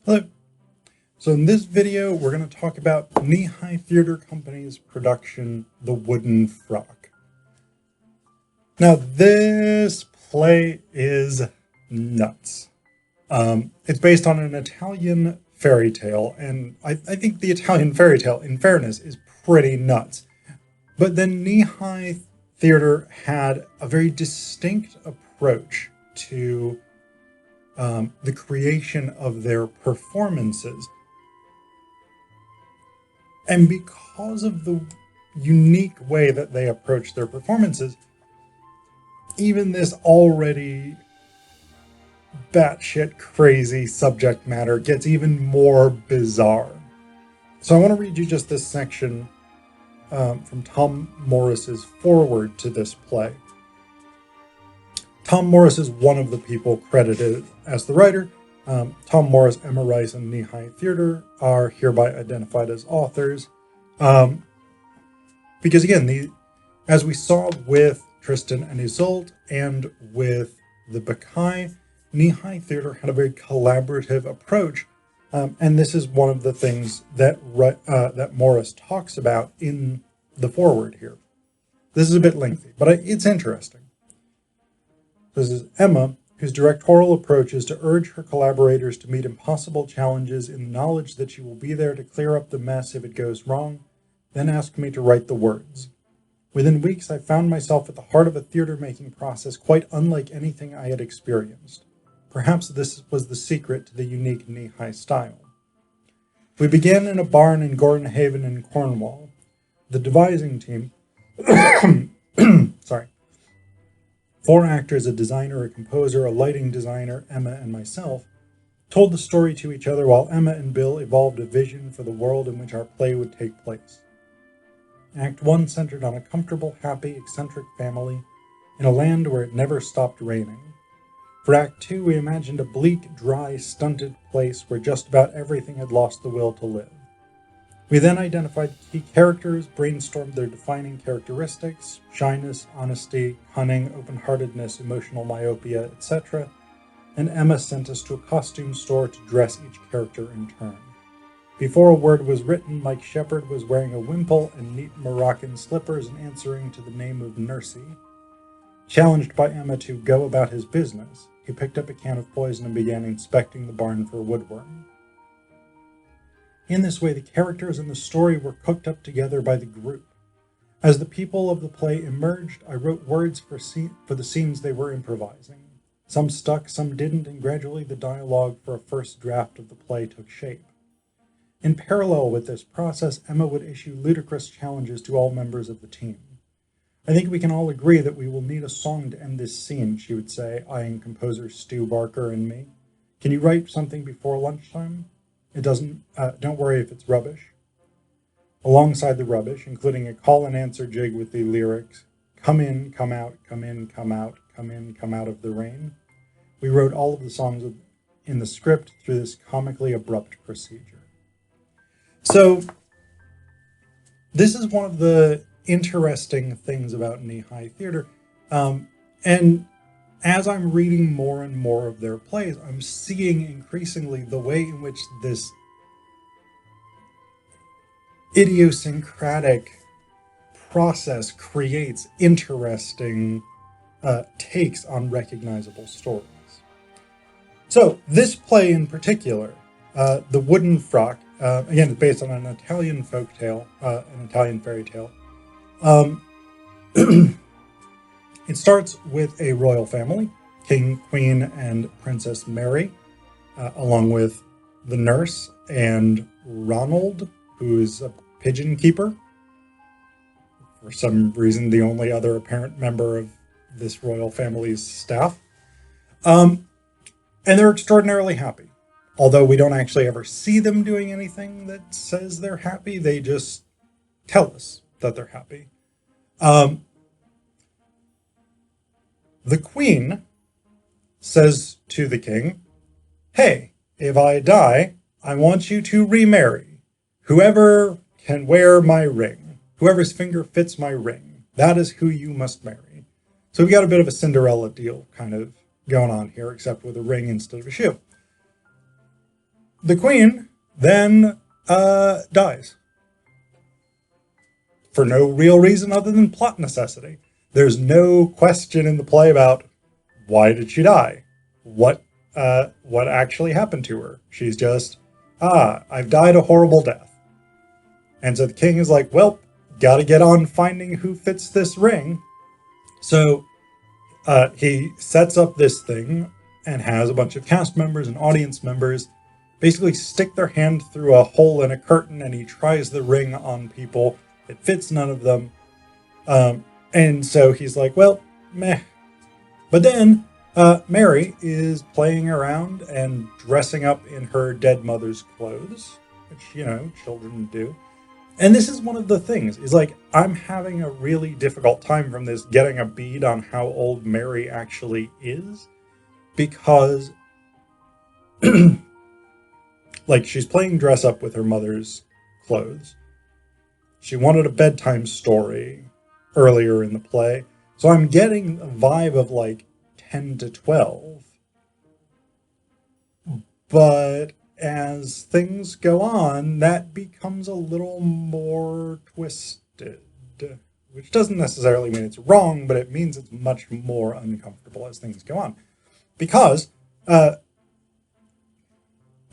Hello. So in this video, we're going to talk about Kneehigh Theatre Company's production, The Wooden Frock. Now, this play is nuts. It's based on an Italian fairy tale, and I think the Italian fairy tale, in fairness, is pretty nuts. But then Kneehigh Theatre had a very distinct approach to the creation of their performances. And because of the unique way that they approach their performances, even this already batshit crazy subject matter gets even more bizarre. So I want to read you just this section from Tom Morris's foreword to this play. Tom Morris is one of the people credited as the writer. Tom Morris, Emma Rice, and Kneehigh Theatre are hereby identified as authors. Because again, as we saw with Tristan and Isolde and with the Bacchae, Kneehigh Theatre had a very collaborative approach. And this is one of the things that Morris talks about in the foreword here. This is a bit lengthy, but it's interesting. This is Emma, whose directorial approach is to urge her collaborators to meet impossible challenges in the knowledge that she will be there to clear up the mess if it goes wrong, then asked me to write the words. Within weeks, I found myself at the heart of a theater-making process quite unlike anything I had experienced. Perhaps this was the secret to the unique Kneehigh style. We began in a barn in Gordon Haven in Cornwall. The devising team, sorry, 4 actors, a designer, a composer, a lighting designer, Emma and myself, told the story to each other while Emma and Bill evolved a vision for the world in which our play would take place. Act 1 centered on a comfortable, happy, eccentric family in a land where it never stopped raining. For Act 2, we imagined a bleak, dry, stunted place where just about everything had lost the will to live. We then identified key characters, brainstormed their defining characteristics, shyness, honesty, cunning, open-heartedness, emotional myopia, etc., and Emma sent us to a costume store to dress each character in turn. Before a word was written, Mike Shepard was wearing a wimple and neat Moroccan slippers and answering to the name of Nursey. Challenged by Emma to go about his business, he picked up a can of poison and began inspecting the barn for woodworm. In this way, the characters and the story were cooked up together by the group. As the people of the play emerged, I wrote words for the scenes they were improvising. Some stuck, some didn't, and gradually the dialogue for a first draft of the play took shape. In parallel with this process, Emma would issue ludicrous challenges to all members of the team. I think we can all agree that we will need a song to end this scene, she would say, eyeing composer Stu Barker and me. Can you write something before lunchtime? Don't worry if it's rubbish. Alongside the rubbish, including a call and answer jig with the lyrics, come in, come out, come in, come out, come in, come out of the rain. We wrote all of the songs in the script through this comically abrupt procedure. So, this is one of the interesting things about Kneehigh Theatre. And as I'm reading more and more of their plays, I'm seeing increasingly the way in which this idiosyncratic process creates interesting takes on recognizable stories. So this play in particular, The Wooden Frock, again, it's based on an Italian folktale, an Italian fairy tale. It starts with a royal family, King, Queen, and Princess Mary, along with the nurse and Ronald, who's a pigeon keeper. For some reason, the only other apparent member of this royal family's staff. And they're extraordinarily happy. Although we don't actually ever see them doing anything that says they're happy, they just tell us that they're happy. The Queen says to the King, hey, if I die, I want you to remarry. Whoever can wear my ring, whoever's finger fits my ring, that is who you must marry. So we got a bit of a Cinderella deal kind of going on here, except with a ring instead of a shoe. the queen then dies. For no real reason other than plot necessity. There's no question in the play about why did she die? What actually happened to her? She's just, I've died a horrible death. And so the king is like, well, gotta get on finding who fits this ring. So he sets up this thing and has a bunch of cast members and audience members basically stick their hand through a hole in a curtain, and he tries the ring on people. It fits none of them. And so he's like, well, meh. But then Mary is playing around and dressing up in her dead mother's clothes, which, you know, children do. And this is one of the things, is like, I'm having a really difficult time from this getting a bead on how old Mary actually is, because like, she's playing dress up with her mother's clothes. She wanted a bedtime story earlier in the play, so I'm getting a vibe of like 10 to 12. But as things go on, that becomes a little more twisted, which doesn't necessarily mean it's wrong, but it means it's much more uncomfortable as things go on. Because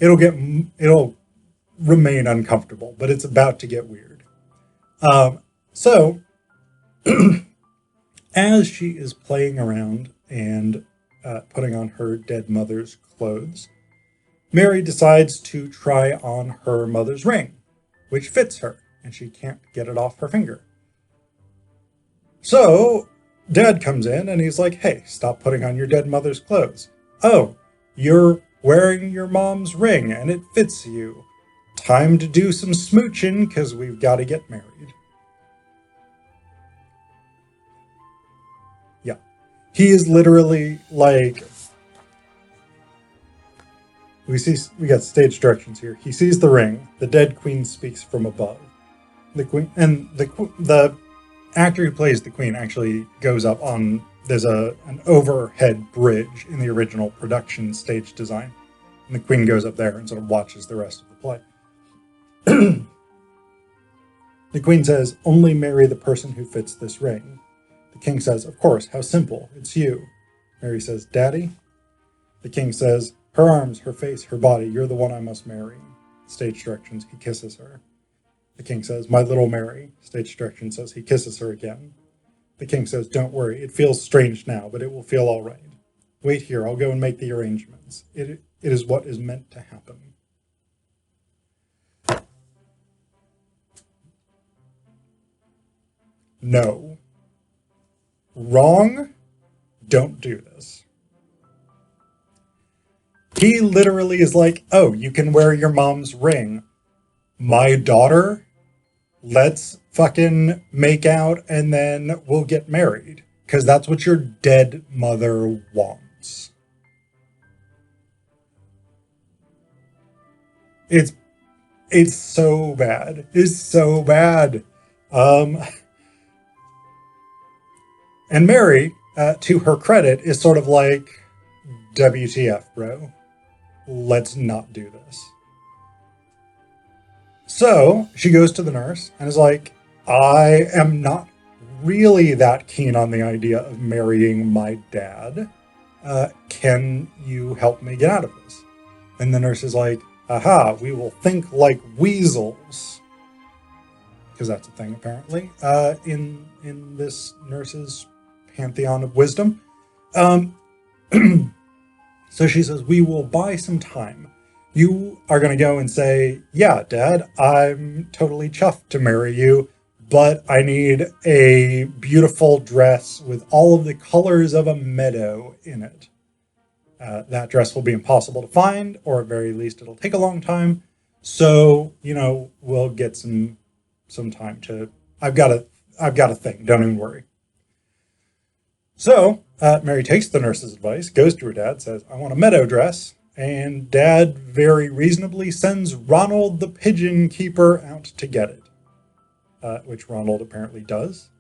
it'll remain uncomfortable, but it's about to get weird. So as she is playing around and putting on her dead mother's clothes, Mary decides to try on her mother's ring, which fits her, and she can't get it off her finger. So Dad comes in and he's like, hey, stop putting on your dead mother's clothes. Oh, you're wearing your mom's ring and it fits you. Time to do some smooching because we've got to get married. Yeah. He is literally like, we got stage directions here. He sees the ring. The dead queen speaks from above. The queen and the actor who plays the queen actually goes up on, there's an overhead bridge in the original production stage design. And the queen goes up there and sort of watches the rest of the play. The queen says, only marry the person who fits this ring. The king says, of course, how simple, it's you. Mary says, Daddy? The king says, her arms, her face, her body, you're the one I must marry. Stage directions, he kisses her. The king says, my little Mary. Stage direction says he kisses her again. The king says, don't worry, it feels strange now, but it will feel all right. Wait here, I'll go and make the arrangements. It is what is meant to happen. No. Wrong. Don't do this. He literally is like, oh, you can wear your mom's ring. My daughter? Let's fucking make out and then we'll get married. Because that's what your dead mother wants. It's so bad. It's so bad. And Mary, to her credit, is sort of like, WTF, bro. Let's not do this. So she goes to the nurse and is like, I am not really that keen on the idea of marrying my dad. Can you help me get out of this? And the nurse is like, aha, we will think like weasels. Because that's a thing, apparently, in this nurse's pantheon of wisdom. So she says, we will buy some time. You are going to go and say, yeah, Dad, I'm totally chuffed to marry you, but I need a beautiful dress with all of the colors of a meadow in it. That dress will be impossible to find, or at very least it'll take a long time. So, you know, we'll get some time to, I've got a thing, don't even worry. So Mary takes the nurse's advice, goes to her dad, says, I want a meadow dress. And Dad very reasonably sends Ronald the pigeon keeper out to get it, which Ronald apparently does.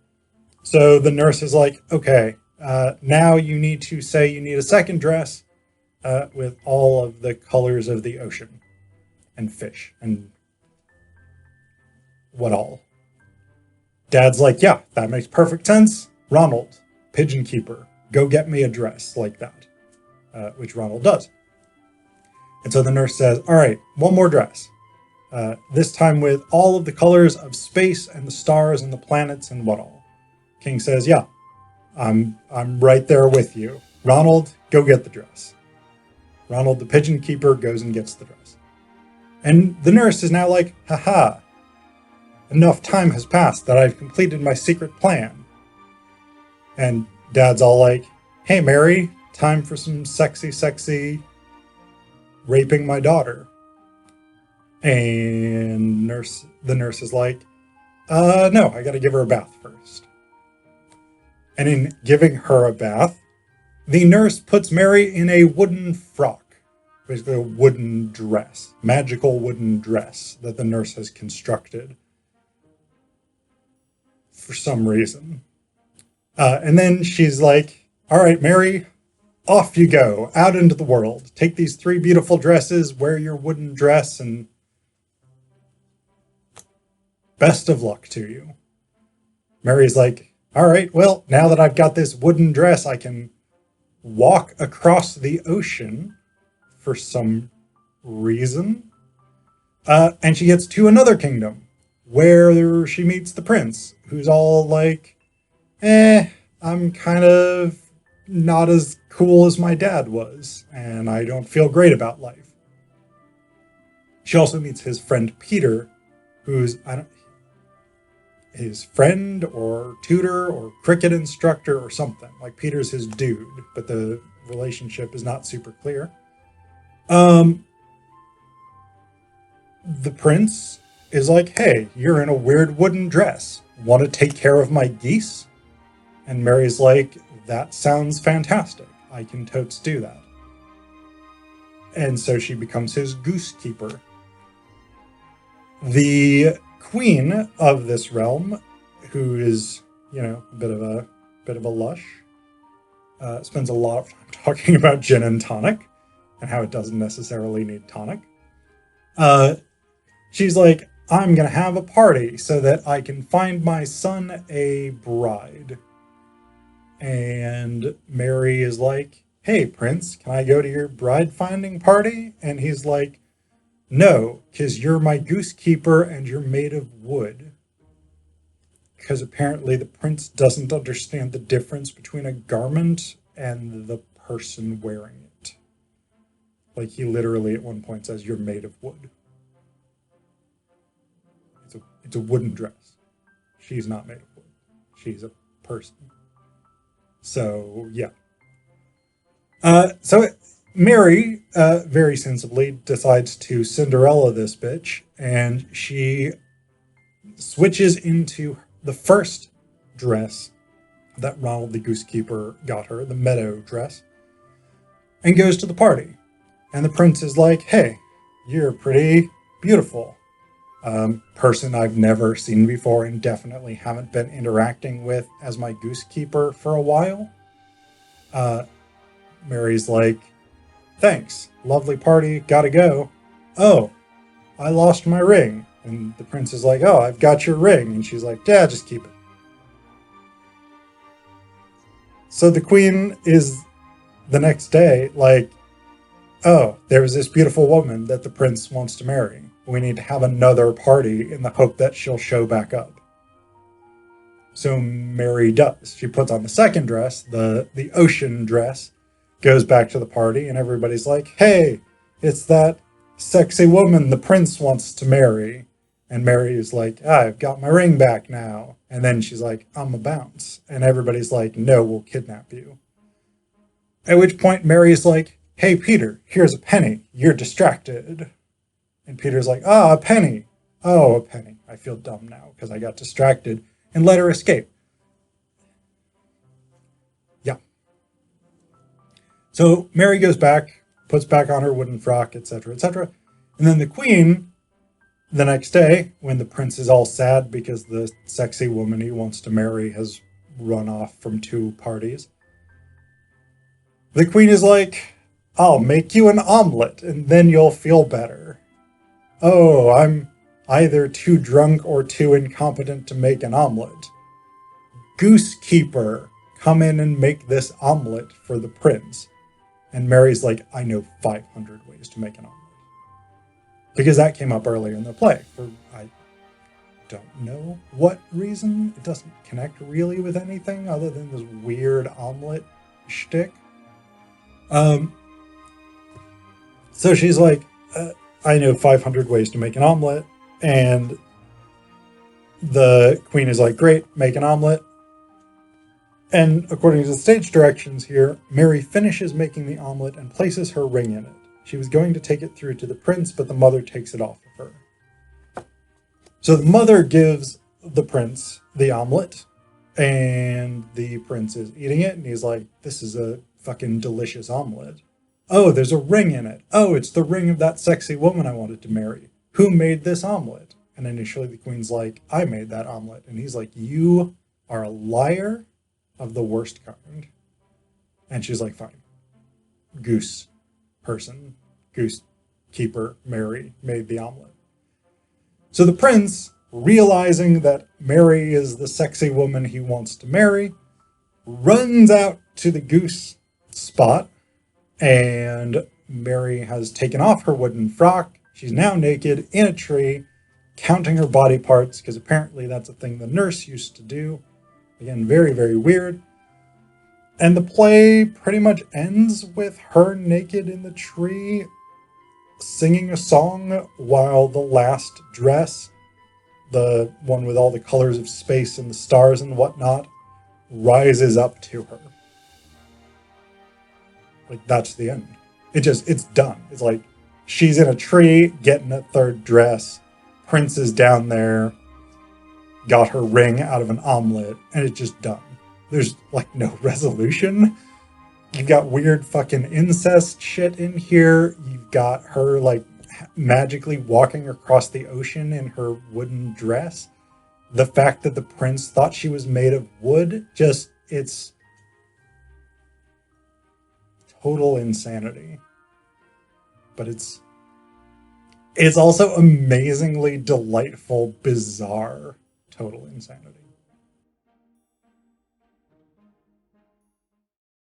So the nurse is like, okay, now you need to say you need a second dress with all of the colors of the ocean. and fish and what all. Dad's like, yeah, that makes perfect sense. Ronald, pigeon keeper, go get me a dress like that, which Ronald does. And so the nurse says, all right, one more dress. This time with all of the colors of space and the stars and the planets and what all. King says, yeah, I'm right there with you. Ronald, go get the dress. Ronald, the pigeon keeper, goes and gets the dress. And the nurse is now like, haha, enough time has passed that I've completed my secret plan. And Dad's all like, hey, Mary, time for some sexy raping my daughter. And the nurse is like, no, I gotta give her a bath first. And in giving her a bath, the nurse puts Mary in a wooden frock, basically a wooden dress, magical wooden dress that the nurse has constructed for some reason. And then she's like, all right, Mary, off you go, out into the world. Take these 3 beautiful dresses, wear your wooden dress, and best of luck to you. Mary's like, all right, well, now that I've got this wooden dress, I can walk across the ocean for some reason. And she gets to another kingdom where she meets the prince, who's all like, I'm kind of not as cool as my dad was, and I don't feel great about life. She also meets his friend Peter, who's his friend or tutor or cricket instructor or something. Like Peter's his dude, but the relationship is not super clear. The prince is like, hey, you're in a weird wooden dress. Want to take care of my geese? And Mary's like, that sounds fantastic. I can totes do that. And so she becomes his goose keeper. The queen of this realm, who is, a bit of a lush, spends a lot of time talking about gin and tonic and how it doesn't necessarily need tonic. She's like, I'm going to have a party so that I can find my son a bride. And Mary is like, hey, Prince, can I go to your bride finding party? And he's like, no, because you're my goose keeper and you're made of wood. Because apparently the prince doesn't understand the difference between a garment and the person wearing it. Like he literally at one point says, you're made of wood. It's a wooden dress. She's not made of wood. She's a person. So, yeah. So Mary, very sensibly, decides to Cinderella this bitch, and she switches into the first dress that Ronald the Goosekeeper got her, the meadow dress, and goes to the party. And the prince is like, hey, you're pretty beautiful. Person I've never seen before and definitely haven't been interacting with as my goosekeeper for a while. Mary's like, thanks, lovely party, gotta go. Oh, I lost my ring. And the prince is like, oh, I've got your ring. And she's like, yeah, just keep it. So the queen is the next day like, oh, there was this beautiful woman that the prince wants to marry. We need to have another party in the hope that she'll show back up. So Mary does. She puts on the second dress, the ocean dress, goes back to the party, and everybody's like, hey, it's that sexy woman the prince wants to marry. And Mary is like, I've got my ring back now. And then she's like, I'm a bounce. And everybody's like, no, we'll kidnap you. At which point Mary's like, hey, Peter, here's a penny. You're distracted. And Peter's like, a penny. Oh, a penny. I feel dumb now because I got distracted and let her escape. Yeah. So Mary goes back, puts back on her wooden frock, etc., etc. And then the queen, the next day, when the prince is all sad because the sexy woman he wants to marry has run off from 2 parties, the queen is like, I'll make you an omelet and then you'll feel better. oh, I'm either too drunk or too incompetent to make an omelet. Goosekeeper, come in and make this omelet for the prince. And Mary's like, I know 500 ways to make an omelet. Because that came up earlier in the play. I don't know what reason. It doesn't connect really with anything other than this weird omelet shtick. So she's like, I know 500 ways to make an omelet. And the queen is like, great, make an omelet. And according to the stage directions here, Mary finishes making the omelet and places her ring in it. She was going to take it through to the prince, but the mother takes it off of her. So the mother gives the prince the omelet, and the prince is eating it, and he's like, this is a fucking delicious omelet. Oh, there's a ring in it. Oh, it's the ring of that sexy woman I wanted to marry. Who made this omelet? And initially the queen's like, I made that omelet. And he's like, you are a liar of the worst kind. And she's like, fine. Goose person, goose keeper, Mary made the omelet. So the prince, realizing that Mary is the sexy woman he wants to marry, runs out to the goose spot, and Mary has taken off her wooden frock. She's now naked in a tree, counting her body parts, because apparently that's a thing the nurse used to do. Again, very, very weird. And the play pretty much ends with her naked in the tree, singing a song while the last dress, the one with all the colors of space and the stars and whatnot, rises up to her. Like, that's the end. It's done. It's like, she's in a tree, getting a third dress, Prince is down there, got her ring out of an omelet, and it's just done. There's, like, no resolution. You've got weird fucking incest shit in here. You've got her, like, magically walking across the ocean in her wooden dress. The fact that the prince thought she was made of wood, just, it's total insanity. But it's also amazingly delightful, bizarre, total insanity.